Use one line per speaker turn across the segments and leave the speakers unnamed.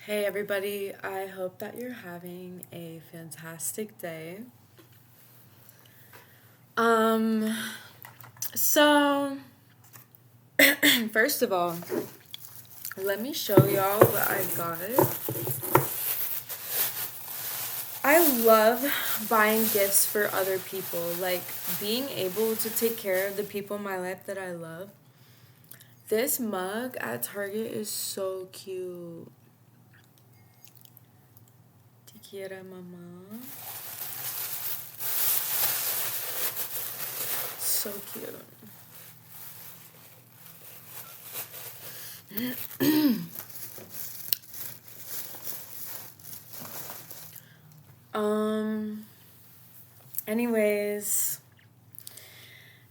Hey everybody, I hope that you're having a fantastic day. Um so first of all, let me show y'all what I got. I love buying gifts for other people, like being able to take care of the people in my life that I love. This mug at Target is so cute. Te quiero, mama. So cute. um Anyways,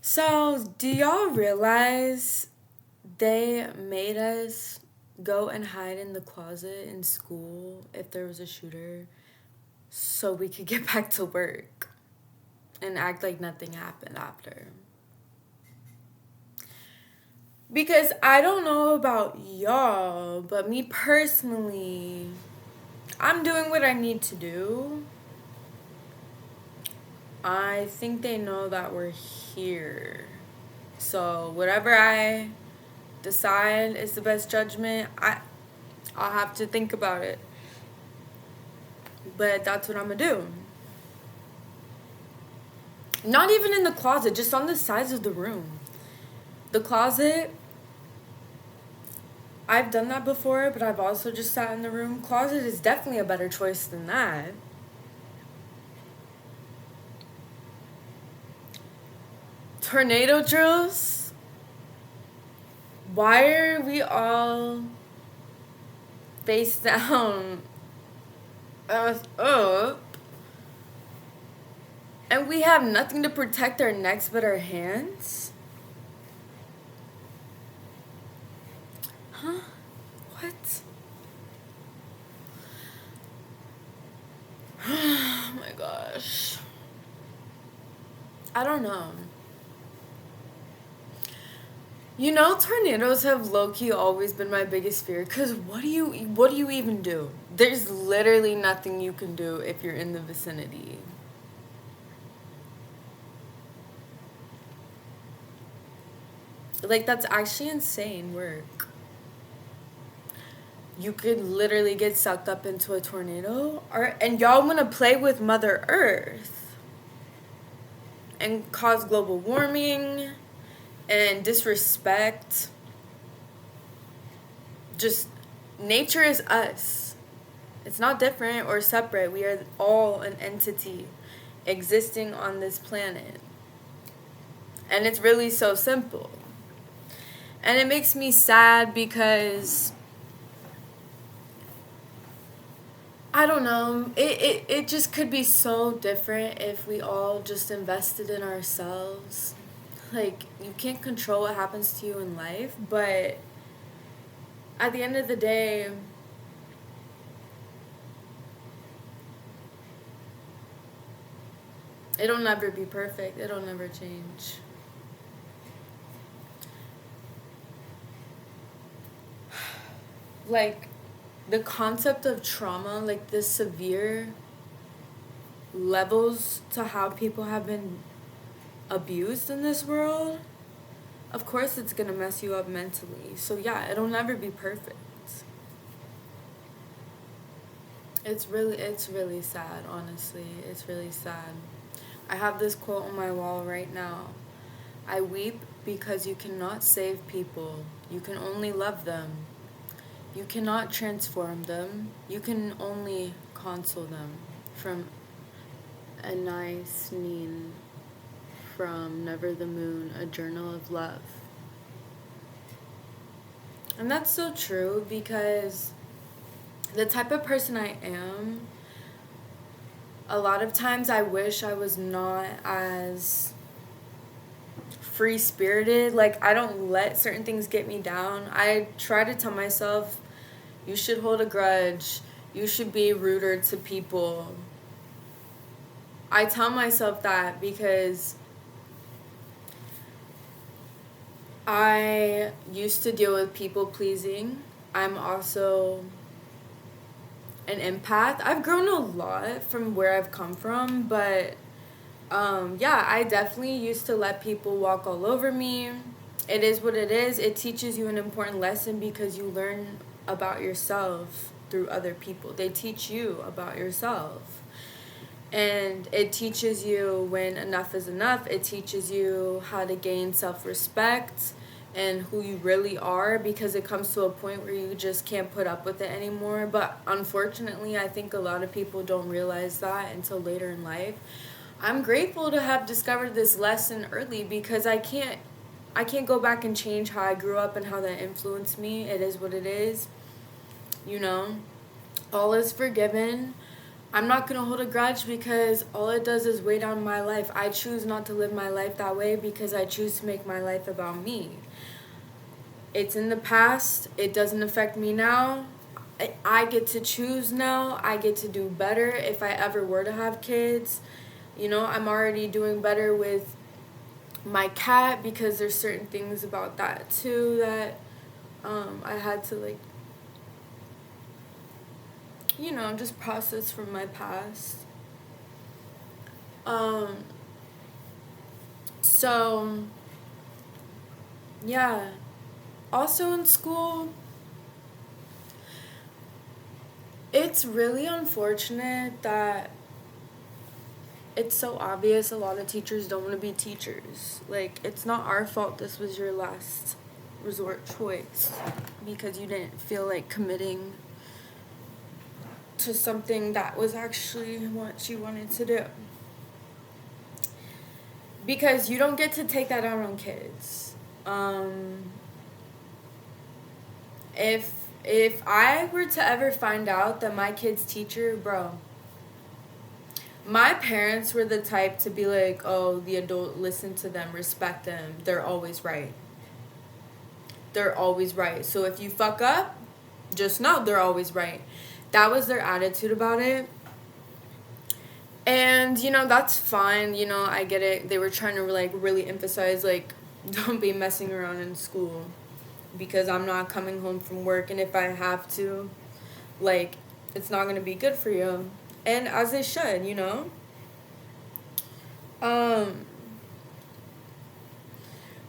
so do y'all realize they made us go and hide in the closet in school if there was a shooter so we could get back to work and act like nothing happened after? Because I don't know about y'all, but me personally, I'm doing what I need to do. I think they know that we're here. So whatever I decide is the best judgment, I'll have to think about it. But that's what I'm gonna do. Not even in the closet, just on the sides of the room. The closet, I've done that before, but I've also just sat in the room. Closet is definitely a better choice than that. Tornado drills? Why are we all face down, us up, and we have nothing to protect our necks but our hands? Huh? What? Oh my gosh. I don't know. You know, tornadoes have low-key always been my biggest fear. Cause what do you even do? There's literally nothing you can do if you're in the vicinity. Like, that's actually insane work. You could literally get sucked up into a tornado, and y'all want to play with Mother Earth and cause global warming and disrespect. Just, nature is us. It's not different or separate. We are all an entity existing on this planet. And it's really so simple. And it makes me sad because I don't know. It just could be so different if we all just invested in ourselves. Like, you can't control what happens to you in life, but at the end of the day, it'll never be perfect. It'll never change. Like, the concept of trauma, like the severe levels to how people have been abused in this world, of course it's gonna mess you up mentally. So yeah, it'll never be perfect. It's really sad, honestly. It's really sad. I have this quote on my wall right now. I weep because you cannot save people. You can only love them. You cannot transform them. You can only console them. From a nice Nin from Never the Moon, A Journal of Love. And that's so true because the type of person I am, a lot of times I wish I was not as free spirited. Like, I don't let certain things get me down. I try to tell myself, you should hold a grudge. You should be ruder to people. I tell myself that because I used to deal with people pleasing. I'm also an empath. I've grown a lot from where I've come from, but yeah, I definitely used to let people walk all over me. It is what it is. It teaches you an important lesson because you learn about yourself through other people. They teach you about yourself. And it teaches you when enough is enough. It teaches you how to gain self-respect and who you really are, because it comes to a point where you just can't put up with it anymore. But unfortunately, I think a lot of people don't realize that until later in life. I'm grateful to have discovered this lesson early because I can't go back and change how I grew up and how that influenced me. It is what it is. You know, all is forgiven. I'm not going to hold a grudge because all it does is weigh down my life. I choose not to live my life that way because I choose to make my life about me. It's in the past. It doesn't affect me now. I get to choose now. I get to do better if I ever were to have kids. You know, I'm already doing better with my cat because there's certain things about that too that I had to, like, you know, just process from my past. So, yeah. Also in school, it's really unfortunate that it's so obvious a lot of teachers don't want to be teachers. Like, it's not our fault this was your last resort choice because you didn't feel like committing to something that was actually what you wanted to do. Because you don't get to take that out on kids. If I were to ever find out that my kid's teacher, bro, my parents were the type to be like, oh, the adult, listen to them, respect them. They're always right. They're always right. So if you fuck up, just know they're always right. That was their attitude about it. And, you know, that's fine. You know, I get it. They were trying to, like, really emphasize, like, don't be messing around in school because I'm not coming home from work. And if I have to, like, it's not going to be good for you. And as they should, you know.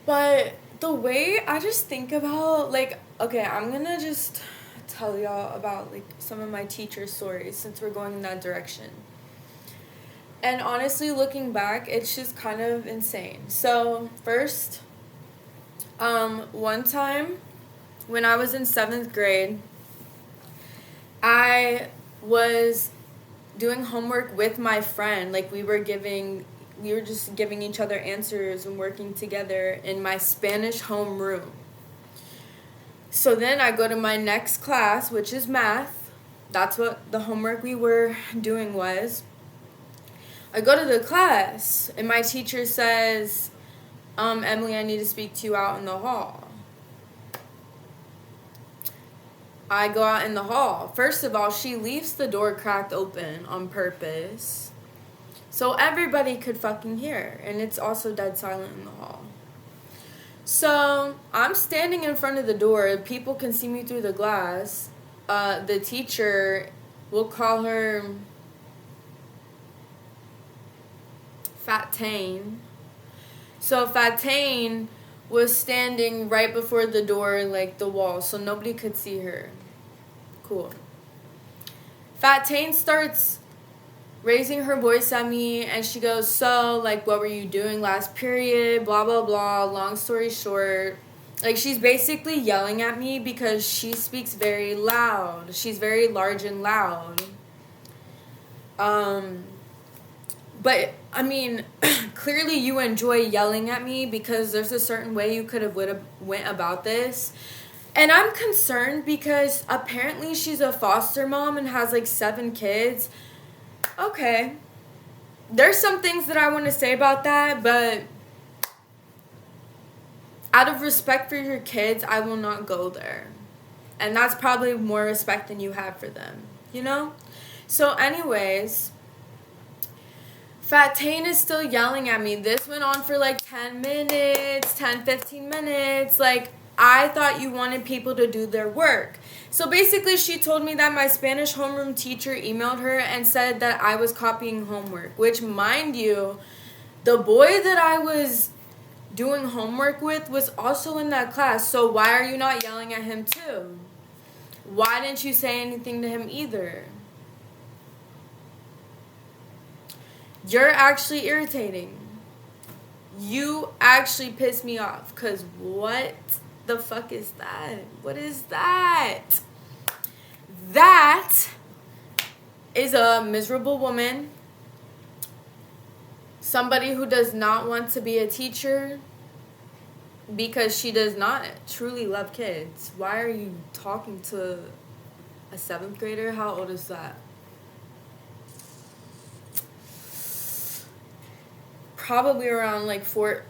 But the way I just think about, like, okay, I'm going to just tell y'all about, like, some of my teacher stories since we're going in that direction. And honestly, looking back, it's just kind of insane. So, first, one time when I was in 7th grade, I was doing homework with my friend. Like, we were just giving each other answers and working together in my Spanish homeroom. So then I go to my next class, which is math. That's what the homework we were doing was. I go to the class, and my teacher says, Emily, I need to speak to you out in the hall. I go out in the hall. First of all, she leaves the door cracked open on purpose so everybody could fucking hear, and it's also dead silent in the hall. So I'm standing in front of the door. People can see me through the glass. The teacher, we'll call her Fat Tane. So Fat Tane was standing right before the door, like the wall, so nobody could see her. Cool. Fat Tane starts raising her voice at me, and she goes, so, like, what were you doing last period, blah, blah, blah, long story short. Like, she's basically yelling at me because she speaks very loud. She's very large and loud. But, I mean, clearly you enjoy yelling at me because there's a certain way you could have went about this. And I'm concerned because apparently she's a foster mom and has, like, 7 kids. Okay. There's some things that I want to say about that, but out of respect for your kids, I will not go there. And that's probably more respect than you have for them, you know? So anyways, Fat Tane is still yelling at me. This went on for like 10 minutes, 10, 15 minutes. Like, I thought you wanted people to do their work. So basically, she told me that my Spanish homeroom teacher emailed her and said that I was copying homework, which, mind you, the boy that I was doing homework with was also in that class. So why are you not yelling at him too? Why didn't you say anything to him either? You're actually irritating. You actually piss me off. Because what the fuck is that? What is that? That is a miserable woman. Somebody who does not want to be a teacher because she does not truly love kids. Why are you talking to a 7th grader? How old is that? Probably around like 14.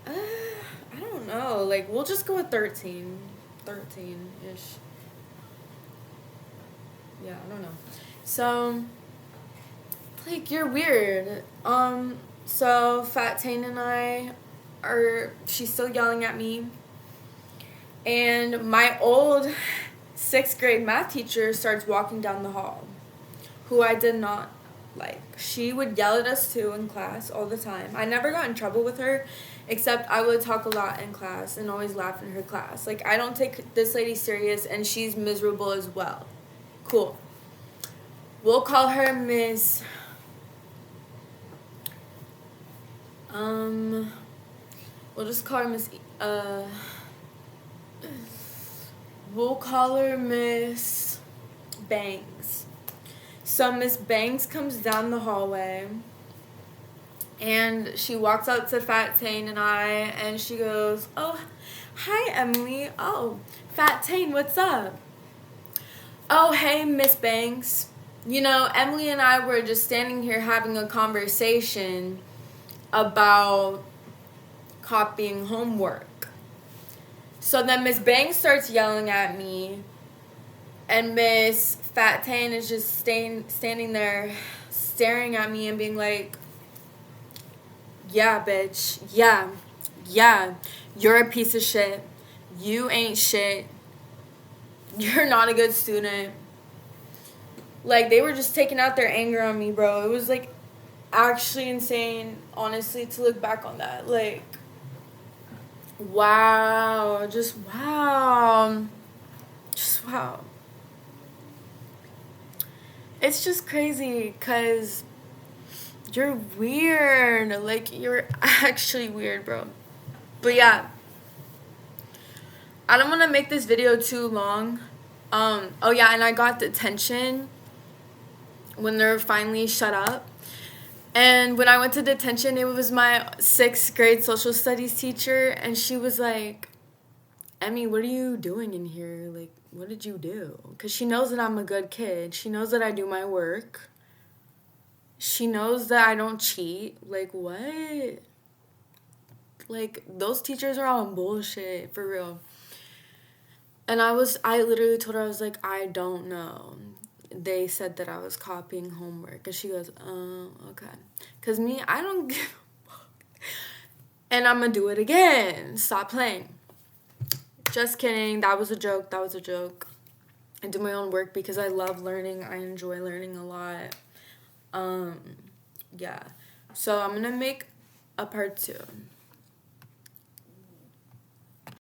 I don't know. Like, we'll just go with 13. 13-ish. Yeah, I don't know. So, like, you're weird. So Fat Tane and I she's still yelling at me. And my old 6th grade math teacher starts walking down the hall, who I did not like. She would yell at us too in class all the time. I never got in trouble with her, except I would talk a lot in class and always laugh in her class. Like, I don't take this lady serious, and she's miserable as well. Cool. We'll call her Miss... We'll just call her Miss... We'll call her Miss Bangs. So Miss Bangs comes down the hallway, and she walks up to Fat Tane and I, and she goes, "Oh, hi, Emily. Oh, Fat Tane, what's up? Oh, hey, Miss Bangs. You know, Emily and I were just standing here having a conversation about copying homework." So then Miss Bangs starts yelling at me, and Miss Fat Tane is just standing there staring at me and being like, "Yeah, bitch. Yeah. You're a piece of shit. You ain't shit. You're not a good student." Like, they were just taking out their anger on me, bro. It was, like, actually insane, honestly, to look back on that. Like, wow. Just wow. Just wow. It's just crazy because you're weird. Like, you're actually weird, bro. But yeah, I don't want to make this video too long. Oh yeah, and I got detention when they're finally shut up. And when I went to detention, it was my 6th grade social studies teacher, and she was like, "Emmy, what are you doing in here? Like, what did you do?" Because she knows that I'm a good kid. She knows that I do my work. She knows that I don't cheat. Like, what? Like, those teachers are on bullshit, for real. And I literally told her, I was like, "I don't know. They said that I was copying homework." And she goes, "Oh, okay." Because me, I don't give a fuck. And I'm going to do it again. Stop playing. Just kidding. That was a joke. I do my own work because I love learning. I enjoy learning a lot. Yeah. So I'm going to make a part 2.